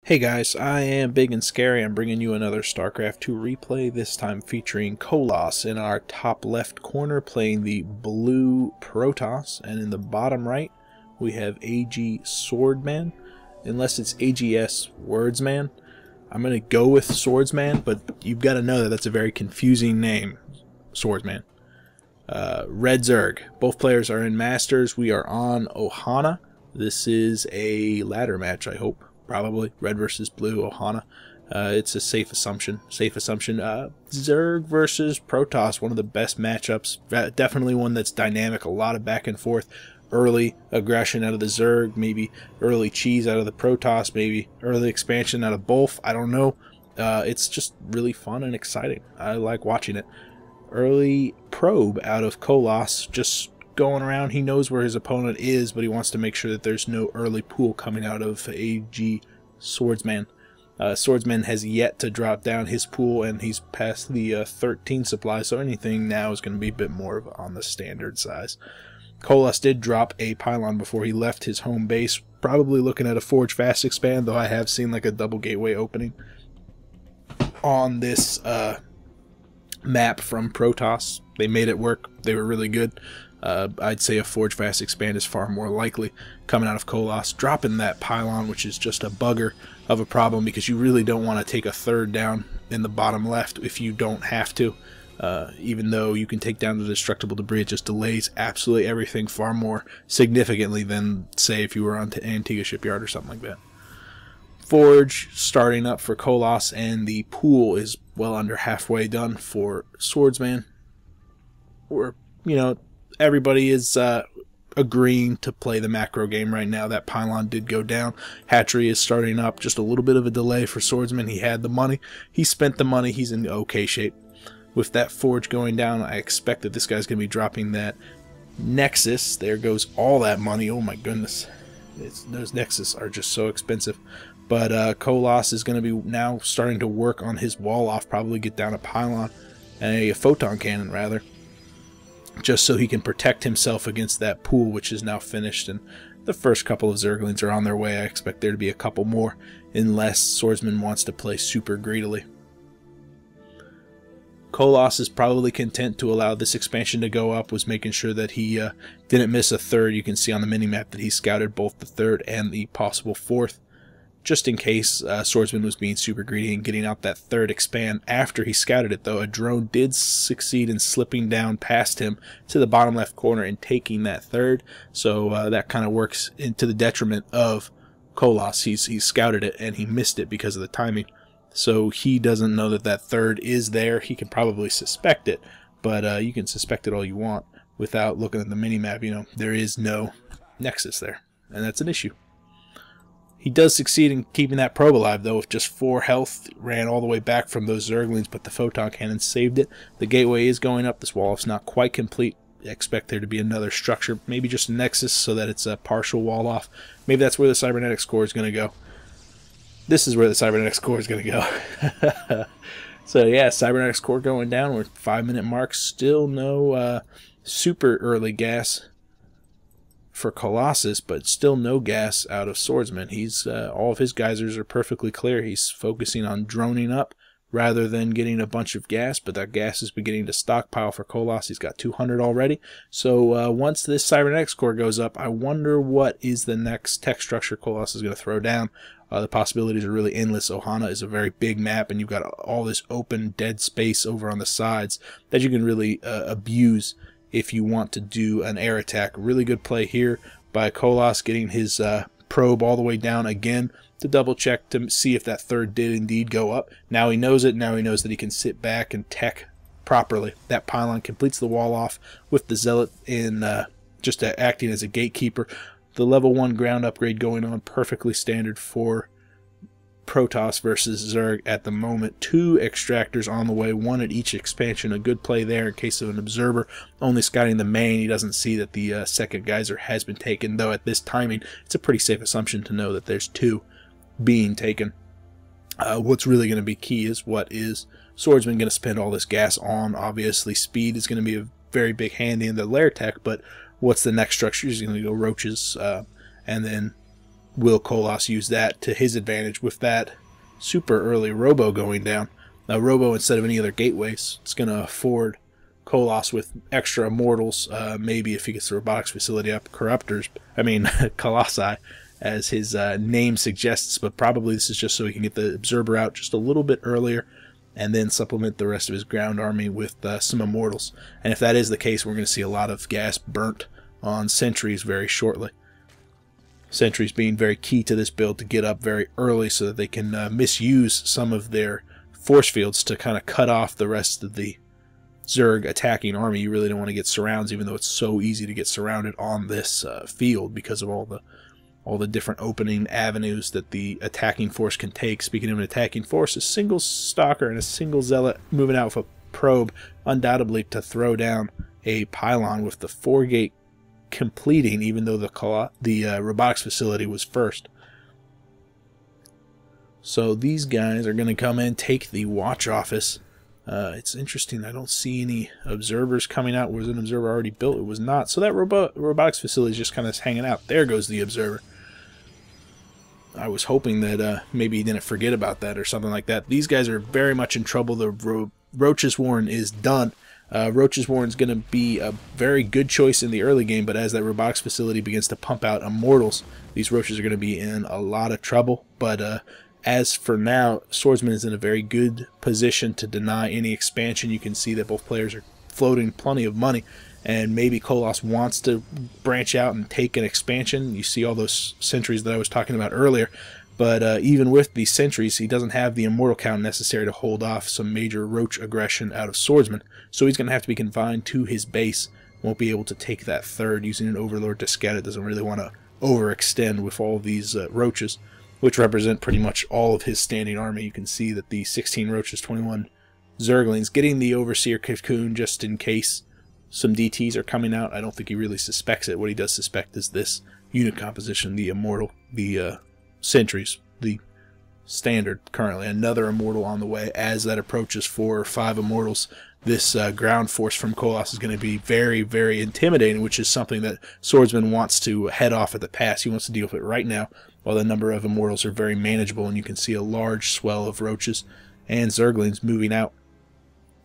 Hey guys, I am Big and Scary. I'm bringing you another StarCraft 2 replay, this time featuring Koloss in our top left corner playing the blue Protoss, and in the bottom right we have AGSwordsman, unless it's AGSwordsman. I'm going to go with Swordsman, but you've got to know that that's a very confusing name, Swordsman. Red Zerg. Both players are in Masters. We are on Ohana. This is a ladder match, I hope. Probably red versus blue, Ohana. It's a safe assumption. Zerg versus Protoss, one of the best matchups. Definitely one that's dynamic. A lot of back and forth. Early aggression out of the Zerg, maybe early cheese out of the Protoss, maybe early expansion out of both. I don't know. It's just really fun and exciting. I like watching it. Early probe out of Koloss, just going around. He knows where his opponent is, but he wants to make sure that there's no early pool coming out of AGSwordsman. Swordsman has yet to drop down his pool, and he's past the 13 supply, so anything now is going to be a bit more on the standard size. Koloss did drop a pylon before he left his home base, probably looking at a Forge Fast Expand, though I have seen like a double gateway opening on this map from Protoss. They made it work. They were really good. I'd say a Forge Fast Expand is far more likely coming out of Koloss. Dropping that pylon, which is just a bugger of a problem, because you really don't want to take a third down in the bottom left if you don't have to. Even though you can take down the destructible debris, it just delays absolutely everything far more significantly than, say, if you were on Antigua Shipyard or something like that. Forge starting up for Koloss, and the pool is well under halfway done for Swordsman. Or, you know, everybody is agreeing to play the macro game right now. That pylon did go down. Hatchery is starting up. Just a little bit of a delay for Swordsman. He had the money. He spent the money. He's in okay shape. With that Forge going down, I expect that this guy's going to be dropping that Nexus. There goes all that money. Oh my goodness. Those Nexus are just so expensive. But Koloss is going to be now starting to work on his wall off. Probably get down a pylon. A photon cannon, rather. Just so he can protect himself against that pool, which is now finished, and the first couple of Zerglings are on their way. I expect there to be a couple more, unless Swordsman wants to play super greedily. Koloss is probably content to allow this expansion to go up, was making sure that he didn't miss a third. You can see on the minimap that he scouted both the third and the possible fourth, just in case Swordsman was being super greedy and getting out that third expand. After he scouted it, though, a drone did succeed in slipping down past him to the bottom left corner and taking that third. So that kind of works into the detriment of Koloss. He scouted it and he missed it because of the timing. So he doesn't know that that third is there. He can probably suspect it, but you can suspect it all you want without looking at the minimap. You know, there is no Nexus there, and that's an issue. He does succeed in keeping that probe alive, though, with just 4 health. Ran all the way back from those Zerglings, but the photon cannon saved it. The gateway is going up. This wall-off's not quite complete. I expect there to be another structure, maybe just a Nexus, so that it's a partial wall-off. Maybe that's where the Cybernetics Core is going to go. This is where the Cybernetics Core is going to go. So, yeah, Cybernetics Core going down. We're at 5-minute mark. Still no super early gas for Colossus, but still no gas out of Swordsman. He's all of his geysers are perfectly clear. He's focusing on droning up rather than getting a bunch of gas, but that gas is beginning to stockpile for Koloss. He's got 200 already. So once this Cybernetics Core goes up, I wonder what is the next tech structure Koloss is going to throw down. The possibilities are really endless. Ohana is a very big map, and you've got all this open dead space over on the sides that you can really abuse if you want to do an air attack. Really good play here by Koloss, getting his probe all the way down again to double check to see if that third did indeed go up. Now he knows it. Now he knows that he can sit back and tech properly. That pylon completes the wall off with the Zealot in just acting as a gatekeeper. The level 1 ground upgrade going on, perfectly standard for Protoss versus Zerg at the moment. 2 extractors on the way, 1 at each expansion. A good play there in case of an observer only scouting the main. He doesn't see that the second geyser has been taken, though at this timing it's a pretty safe assumption to know that there's 2 being taken. What's really going to be key is what is Swordsman going to spend all this gas on. Obviously speed is going to be a very big handy in the lair tech, but what's the next structure? He's going to go roaches, and then will Koloss use that to his advantage with that super early Robo going down? Now, Robo, instead of any other gateways, it's going to afford Koloss with extra immortals, maybe if he gets the robotics facility up, Colossi, as his name suggests, but probably this is just so he can get the Observer out just a little bit earlier, and then supplement the rest of his ground army with some immortals. And if that is the case, we're going to see a lot of gas burnt on sentries very shortly. Sentries being very key to this build to get up very early so that they can misuse some of their force fields to kind of cut off the rest of the Zerg attacking army. You really don't want to get surrounds, even though it's so easy to get surrounded on this field because of all the different opening avenues that the attacking force can take. Speaking of an attacking force, a single Stalker and a single Zealot moving out with a probe, undoubtedly to throw down a pylon with the 4-gate completing, even though the robotics facility was first. So these guys are going to come in, take the watch office. It's interesting, I don't see any observers coming out. Was an observer already built? It was not. So that robotics facility is just kind of hanging out. There goes the observer. I was hoping that maybe he didn't forget about that or something like that. These guys are very much in trouble. The Roach's Warren is done. Roach's Warren is going to be a very good choice in the early game, but as that robotics facility begins to pump out immortals, these Roaches are going to be in a lot of trouble. But as for now, Swordsman is in a very good position to deny any expansion. You can see that both players are floating plenty of money, and maybe Koloss wants to branch out and take an expansion. You see all those sentries that I was talking about earlier, but even with these sentries, he doesn't have the immortal count necessary to hold off some major Roach aggression out of Swordsman, so he's going to have to be confined to his base. Won't be able to take that third using an Overlord to scout it. Doesn't really want to overextend with all these Roaches, which represent pretty much all of his standing army. You can see that the 16 Roaches, 21 Zerglings, getting the Overseer Cocoon just in case some DTs are coming out. I don't think he really suspects it. What he does suspect is this unit composition, the immortal, the sentries, the standard currently. Another immortal on the way. As that approaches 4 or 5 immortals, this ground force from Koloss is going to be very, very intimidating, which is something that Swordsman wants to head off at the pass. He wants to deal with it right now, while the number of immortals are very manageable, and you can see a large swell of Roaches and Zerglings moving out.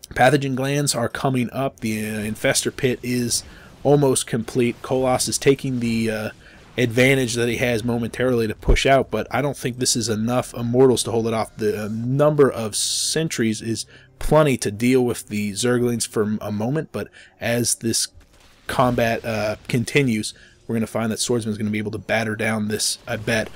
Pathogen glands are coming up. The infestor pit is almost complete. Koloss is taking the advantage that he has momentarily to push out, but I don't think this is enough immortals to hold it off. The number of sentries is plenty to deal with the Zerglings for a moment, but as this combat continues, we're going to find that Swordsman is going to be able to batter down this, I bet.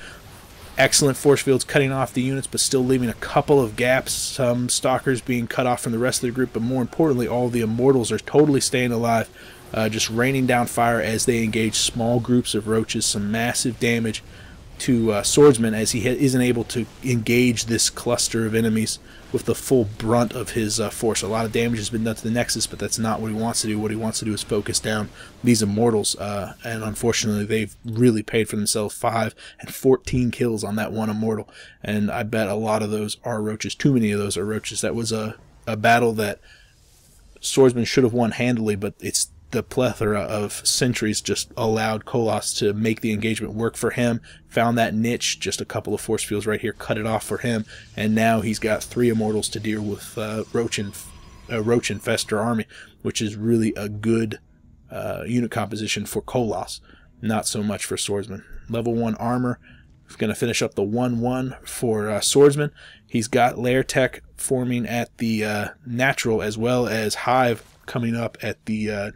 Excellent force fields cutting off the units, but still leaving a couple of gaps. Some Stalkers being cut off from the rest of the group, but more importantly, all the immortals are totally staying alive, just raining down fire as they engage small groups of Roaches. Some massive damage to Swordsman as he isn't able to engage this cluster of enemies with the full brunt of his force. A lot of damage has been done to the Nexus, but that's not what he wants to do. What he wants to do is focus down these immortals, and unfortunately they've really paid for themselves. 5 and 14 kills on that one immortal, and I bet a lot of those are Roaches. Too many of those are Roaches. That was a battle that Swordsman should have won handily, but it's the plethora of sentries just allowed Koloss to make the engagement work for him. Found that niche, just a couple of force fields right here, cut it off for him, and now he's got 3 immortals to deal with Roach Infestor army, which is really a good unit composition for Koloss, not so much for Swordsman. Level 1 armor. He's going to finish up the 1-1 for Swordsman. He's got Lair Tech forming at the natural, as well as Hive coming up at the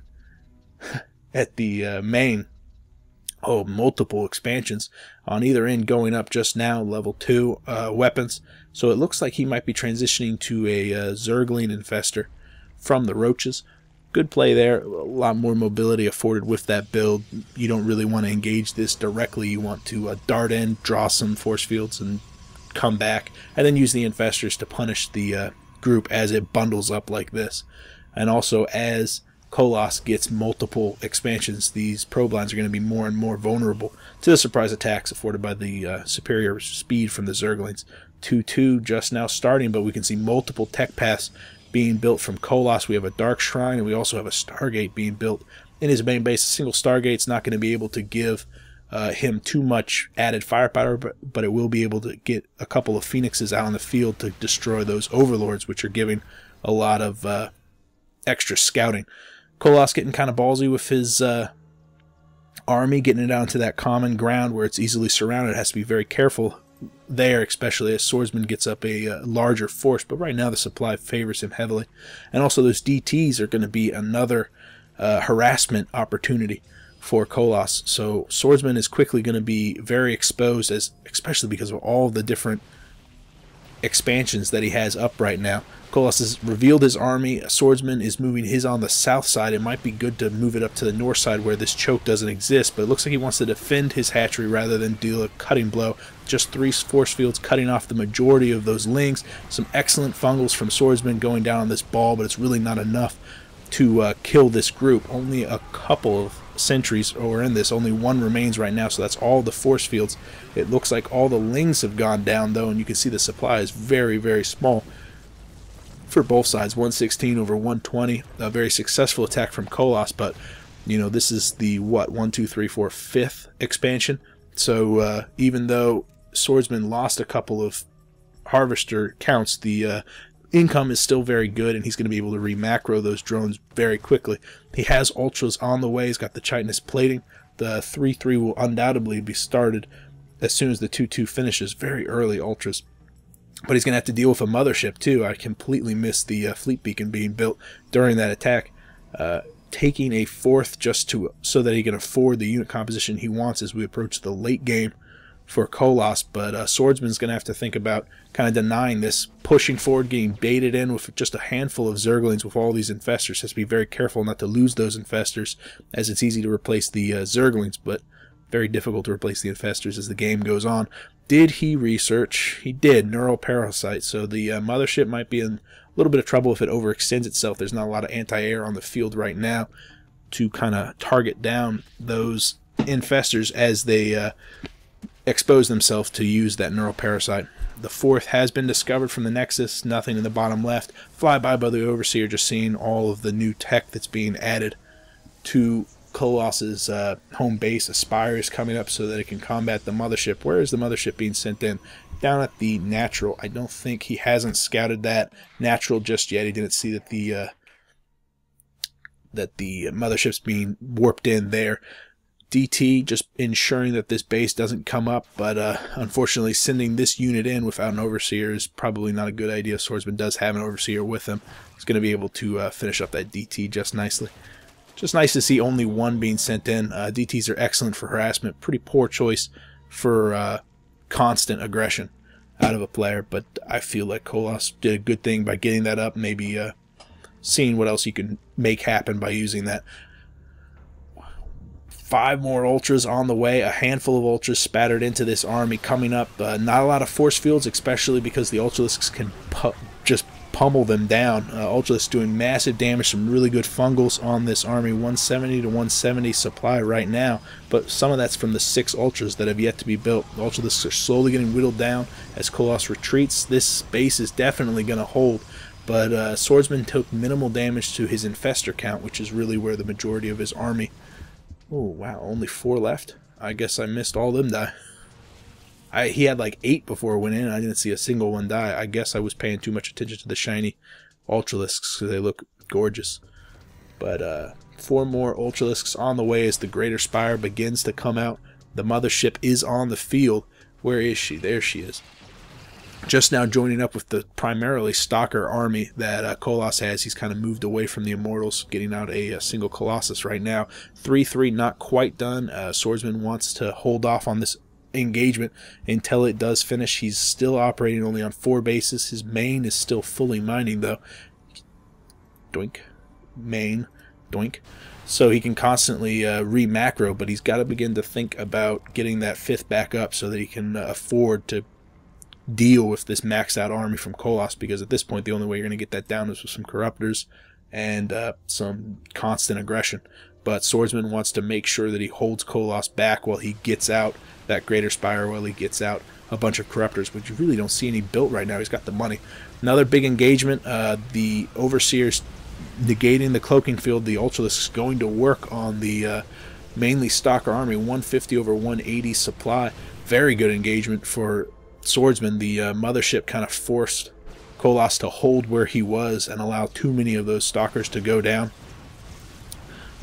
main. Oh, multiple expansions on either end going up just now. Level 2 weapons. So it looks like he might be transitioning to a Zergling Infestor from the Roaches. Good play there. A lot more mobility afforded with that build. You don't really want to engage this directly. You want to dart in, draw some force fields, and come back, and then use the Infestors to punish the group as it bundles up like this. And also, as Koloss gets multiple expansions, these probe lines are going to be more and more vulnerable to the surprise attacks afforded by the superior speed from the Zerglings. 2-2 just now starting, but we can see multiple tech paths being built from Koloss. We have a Dark Shrine, and we also have a Stargate being built in his main base. A single Stargate's not going to be able to give him too much added firepower, but it will be able to get a couple of Phoenixes out on the field to destroy those Overlords, which are giving a lot of extra scouting. Koloss getting kind of ballsy with his army, getting it out into that common ground where it's easily surrounded. It has to be very careful there, especially as Swordsman gets up a larger force, but right now the supply favors him heavily. And also those DTs are going to be another harassment opportunity for Koloss. So Swordsman is quickly going to be very exposed, especially because of all the different expansions that he has up right now. Koloss has revealed his army. Swordsman is moving his on the south side. It might be good to move it up to the north side where this choke doesn't exist, but it looks like he wants to defend his hatchery rather than deal a cutting blow. Just 3 force fields cutting off the majority of those lings. Some excellent fungals from Swordsman going down on this ball, but it's really not enough to kill this group. Only a couple of sentries are in this. Only 1 remains right now, so that's all the force fields. It looks like all the lings have gone down, though, and you can see the supply is very, very small for both sides. 116 over 120. A very successful attack from Koloss, but you know, this is the what, 1, 2, 3, 4, 5th expansion. So even though Swordsman lost a couple of harvester counts, the income is still very good, and he's going to be able to re-macro those drones very quickly. He has ultras on the way. He's got the chitinous plating. The 3-3 will undoubtedly be started as soon as the 2-2 finishes. Very early ultras. But he's going to have to deal with a mothership too. I completely missed the fleet beacon being built during that attack. Taking a 4th just so that he can afford the unit composition he wants as we approach the late game for Koloss, but Swordsman's going to have to think about kind of denying this, pushing forward, getting baited in with just a handful of Zerglings with all these infestors. Has to be very careful not to lose those infestors, as it's easy to replace the Zerglings, but very difficult to replace the infestors as the game goes on. Did he research? He did. Neural parasite. So the mothership might be in a little bit of trouble if it overextends itself. There's not a lot of anti-air on the field right now to kind of target down those infestors as they expose themselves to use that neural parasite. The 4th has been discovered from the Nexus. Nothing in the bottom left. Flyby by the Overseer, just seeing all of the new tech that's being added to Koloss's home base. Aspire is coming up so that it can combat the mothership. Where is the mothership being sent in? Down at the natural. I don't think he hasn't scouted that natural just yet. He didn't see that the mothership's being warped in there. DT just ensuring that this base doesn't come up, but unfortunately sending this unit in without an Overseer is probably not a good idea. Swordsman does have an Overseer with him. He's going to be able to finish up that DT just nicely. Just nice to see only 1 being sent in. DTs are excellent for harassment. Pretty poor choice for constant aggression out of a player, but I feel like Koloss did a good thing by getting that up, maybe seeing what else you can make happen by using that. 5 more ultras on the way, a handful of ultras spattered into this army coming up. Not a lot of force fields, especially because the ultralisks can just pummel them down. Ultralisks doing massive damage, some really good fungals on this army. 170 to 170 supply right now, but some of that's from the 6 ultras that have yet to be built. The ultralisks are slowly getting whittled down as Koloss retreats. This base is definitely going to hold, but Swordsman took minimal damage to his infestor count, which is really where the majority of his army. Oh, wow, only 4 left. I guess I missed all them die. He had like 8 before it went in, and I didn't see a single one die. I guess I was paying too much attention to the shiny Ultralisks because they look gorgeous. But 4 more Ultralisks on the way as the Greater Spire begins to come out. The mothership is on the field. Where is she? There she is. Just now joining up with the primarily Stalker army that Koloss has. He's kind of moved away from the Immortals, getting out a single Colossus right now. 3-3 not quite done. Swordsman wants to hold off on this engagement until it does finish. He's still operating only on 4 bases. His main is still fully mining though. Doink. Main. Doink. So he can constantly re-macro, but he's got to begin to think about getting that 5th back up so that he can afford to deal with this maxed out army from Koloss, because at this point the only way you're going to get that down is with some corruptors and some constant aggression. But Swordsman wants to make sure that he holds Koloss back while he gets out that Greater Spire, while he gets out a bunch of corruptors, which you really don't see any built right now. He's got the money. Another big engagement, the Overseers negating the cloaking field. The Ultralisk is going to work on the mainly Stalker army, 150 over 180 supply. Very good engagement for Swordsman. The mothership kind of forced Koloss to hold where he was and allow too many of those Stalkers to go down.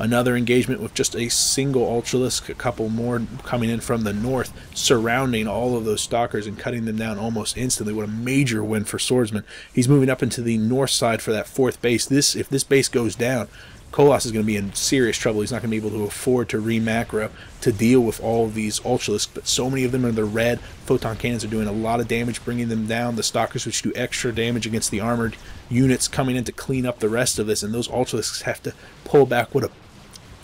Another engagement with just a single Ultralisk, a couple more coming in from the north, surrounding all of those Stalkers and cutting them down almost instantly. What a major win for Swordsman. He's moving up into the north side for that 4th base. If this base goes down, Koloss is going to be in serious trouble. He's not going to be able to afford to re-macro to deal with all of these Ultralisks, but so many of them are the red. Photon cannons are doing a lot of damage, bringing them down. The Stalkers, which do extra damage against the armored units, coming in to clean up the rest of this, and those Ultralisks have to pull back. What a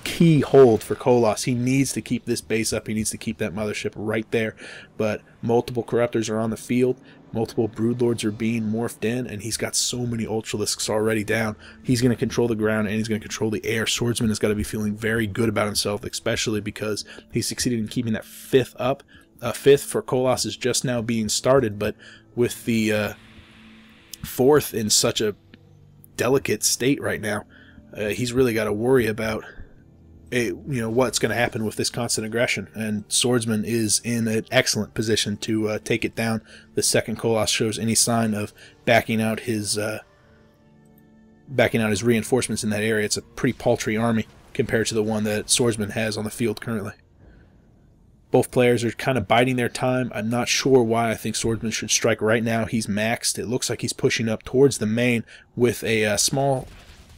key hold for Koloss. He needs to keep this base up. He needs to keep that mothership right there. But multiple Corruptors are on the field. Multiple Broodlords are being morphed in, and he's got so many Ultralisks already down. He's going to control the ground, and he's going to control the air. Swordsman has got to be feeling very good about himself, especially because he succeeded in keeping that 5th up. 5th for Koloss is just now being started, but with the 4th in such a delicate state right now, he's really got to worry about what's going to happen with this constant aggression, and Swordsman is in an excellent position to take it down. The second Koloss shows any sign of backing out his reinforcements in that area. It's a pretty paltry army compared to the one that Swordsman has on the field currently. Both players are kind of biding their time. I'm not sure why. I think Swordsman should strike right now. He's maxed. It looks like he's pushing up towards the main with a small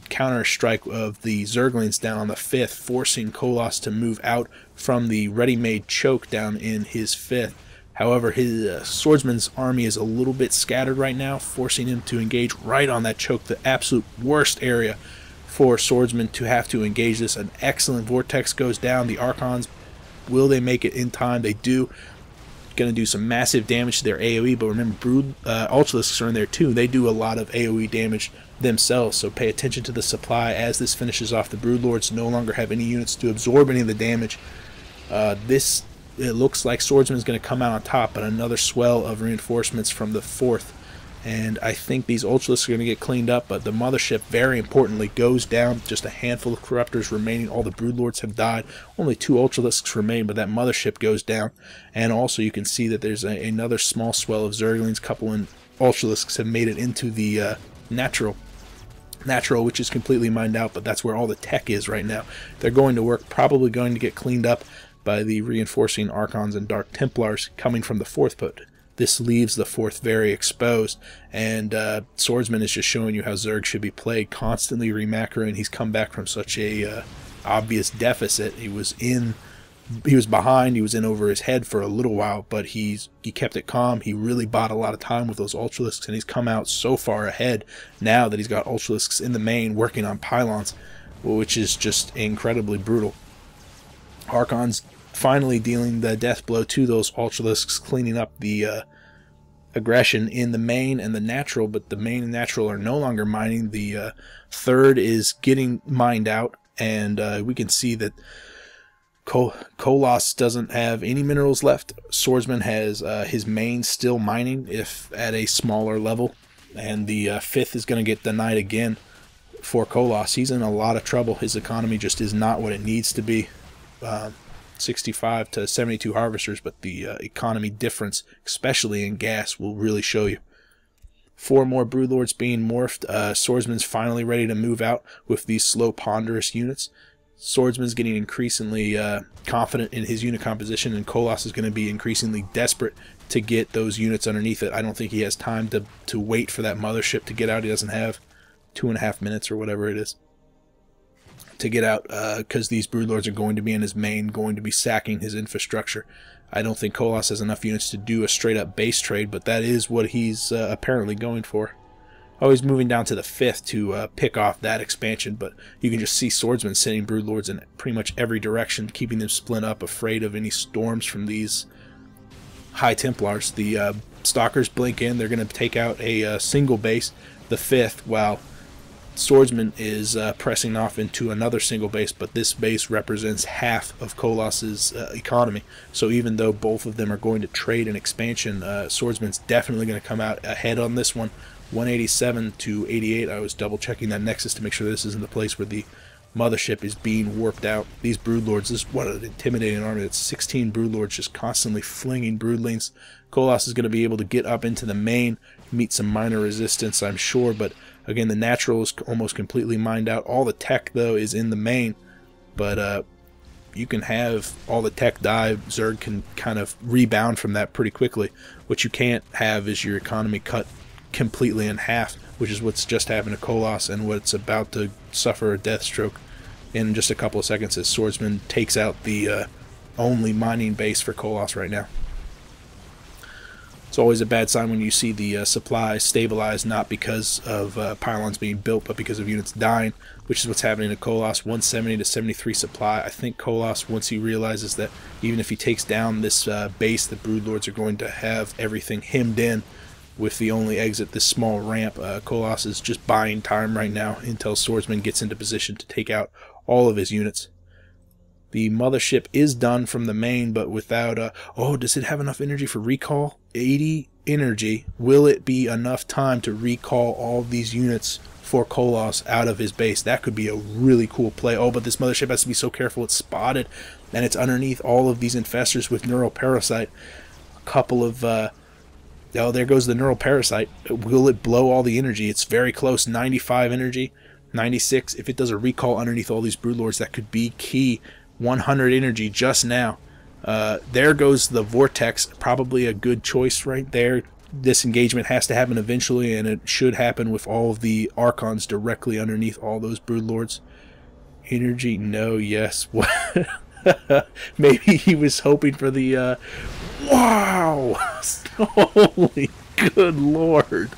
counter strike of the Zerglings down on the 5th, forcing Koloss to move out from the ready-made choke down in his 5th. However, his Swordsman's army is a little bit scattered right now, forcing him to engage right on that choke, the absolute worst area for Swordsman to have to engage this. An excellent vortex goes down. The Archons, will they make it in time? They do. Going to do some massive damage to their AoE, but remember, Ultralisks are in there too. They do a lot of AoE damage themselves, so pay attention to the supply as this finishes off. The Broodlords no longer have any units to absorb any of the damage. It looks like Swordsman is going to come out on top, but another swell of reinforcements from the 4th. And I think these Ultralisks are going to get cleaned up, but the mothership, very importantly, goes down. Just a handful of Corruptors remaining. All the Broodlords have died. Only 2 Ultralisks remain, but that mothership goes down. And also you can see that there's another small swell of Zerglings. Couple of Ultralisks have made it into the natural, which is completely mined out, but that's where all the tech is right now. They're going to work, probably going to get cleaned up by the reinforcing Archons and Dark Templars coming from the 4th, but this leaves the 4th very exposed, and Swordsman is just showing you how Zerg should be played, constantly remacroing. He's come back from such a obvious deficit. He was behind, he was in over his head for a little while, but he kept it calm. He really bought a lot of time with those Ultralisks, and he's come out so far ahead now that he's got Ultralisks in the main working on pylons, which is just incredibly brutal. Archons finally dealing the death blow to those Ultralisks, cleaning up the aggression in the main and the natural, but the main and natural are no longer mining. The 3rd is getting mined out, and we can see that Koloss doesn't have any minerals left. Swordsman has his main still mining, if at a smaller level, and the 5th is going to get denied again for Koloss. He's in a lot of trouble. His economy just is not what it needs to be. 65 to 72 harvesters, but the economy difference, especially in gas, will really show you. 4 more Broodlords being morphed. Swordsman's finally ready to move out with these slow, ponderous units. Swordsman's getting increasingly confident in his unit composition, and Koloss is going to be increasingly desperate to get those units underneath it. I don't think he has time to wait for that mothership to get out. He doesn't have 2.5 minutes or whatever it is to get out, because these Broodlords are going to be in his main, going to be sacking his infrastructure. I don't think Koloss has enough units to do a straight-up base trade, but that is what he's apparently going for. Oh, he's moving down to the 5th to pick off that expansion, but you can just see Swordsman sending Broodlords in pretty much every direction, keeping them split up, afraid of any storms from these High Templars. The Stalkers blink in. They're going to take out a single base, the 5th, while Swordsman is pressing off into another single base, but this base represents half of Koloss's economy. So even though both of them are going to trade an expansion, Swordsman's definitely going to come out ahead on this one. 187 to 88. I was double checking that nexus to make sure this isn't the place where the mothership is being warped out. These broodlords, this is what an intimidating army. It's 16 broodlords just constantly flinging broodlings. Koloss is going to be able to get up into the main, meet some minor resistance, I'm sure, but again, the natural is almost completely mined out. All the tech, though, is in the main, but you can have all the tech die. Zerg can kind of rebound from that pretty quickly. What you can't have is your economy cut completely in half, which is what's just happened to Koloss and what's about to suffer a death stroke in just a couple of seconds as Swordsman takes out the only mining base for Koloss right now. It's always a bad sign when you see the supply stabilize, not because of pylons being built, but because of units dying, which is what's happening to Koloss. 170 to 73 supply. I think Koloss, once he realizes that even if he takes down this base, the broodlords are going to have everything hemmed in with the only exit, this small ramp. Koloss is just buying time right now until Swordsman gets into position to take out all of his units. The mothership is done from the main, but without oh, does it have enough energy for recall? 80 energy. Will it be enough time to recall all of these units for Koloss out of his base? That could be a really cool play. Oh, but this mothership has to be so careful. It's spotted, and it's underneath all of these infestors with neural parasite. A couple of oh, there goes the neural parasite. Will it blow all the energy? It's very close. 95 energy, 96. If it does a recall underneath all these broodlords, that could be key. 100 energy just now. There goes the vortex. Probably a good choice right there. This engagement has to happen eventually, and it should happen with all of the archons directly underneath all those broodlords. Energy, no, yes. Maybe he was hoping for the wow. Holy good lord.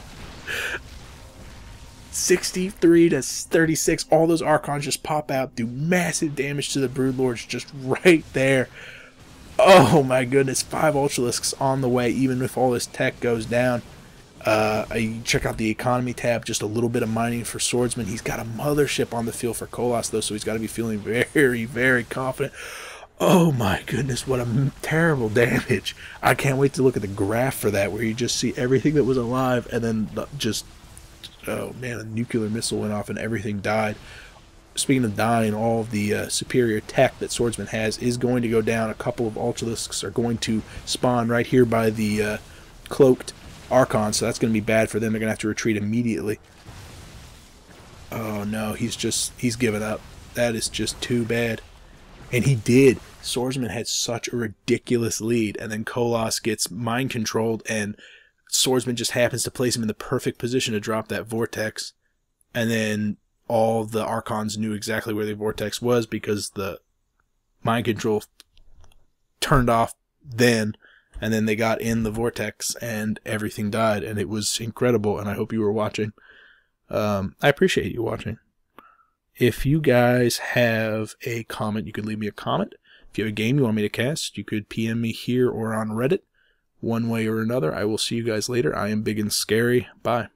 63 to 36, all those archons just pop out, do massive damage to the broodlords just right there. Oh my goodness, 5 ultralisks on the way, even if all this tech goes down. I check out the economy tab, just a little bit of mining for Swordsman. He's got a mothership on the field for Koloss though, so he's got to be feeling very, very confident. Oh my goodness, what a terrible damage. I can't wait to look at the graph for that, where you just see everything that was alive and then just, oh man, a nuclear missile went off and everything died. Speaking of dying, all of the superior tech that Swordsman has is going to go down. A couple of ultralisks are going to spawn right here by the cloaked archon, so that's going to be bad for them. They're going to have to retreat immediately. Oh no, he's given up. That is just too bad. And he did. Swordsman had such a ridiculous lead, and then Koloss gets mind controlled, and Swordsman just happens to place him in the perfect position to drop that vortex, and then all the archons knew exactly where the vortex was because the mind control turned off then, and then they got in the vortex and everything died, and it was incredible. And I hope you were watching. I appreciate you watching. If you guys have a comment, you could leave me a comment. If you have a game you want me to cast, you could PM me here or on Reddit. One way or another, I will see you guys later. I am Ibigandscary. Bye.